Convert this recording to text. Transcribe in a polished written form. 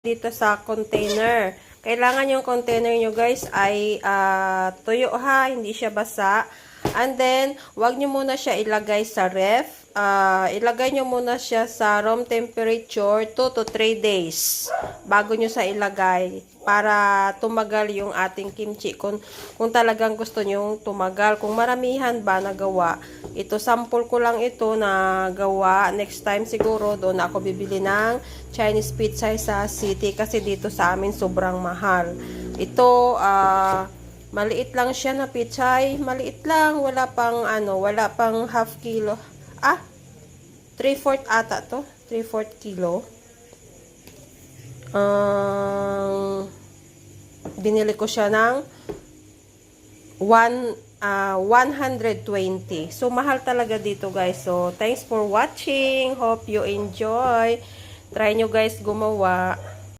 dito sa container. Kailangan yung container nyo guys ay tuyo ha, hindi siya basa. And then, wag nyo muna siya ilagay sa ref. Ilagay nyo muna siya sa room temperature 2 to 3 days bago nyo sa ilagay para tumagal yung ating kimchi. Kung talagang gusto nyo tumagal. Kung maramihan ba nagawa, ito sample ko lang ito na gawa. Next time siguro doon ako bibili ng Chinese pizza sa city kasi dito sa amin sobrang mahal. Ito maliit lang siya na pichay, maliit lang, wala pang half kilo. 3/4 ata to, 3/4 kilo. Binili ko siya ng 120. So, mahal talaga dito guys. So, thanks for watching. Hope you enjoy. Try nyo guys gumawa.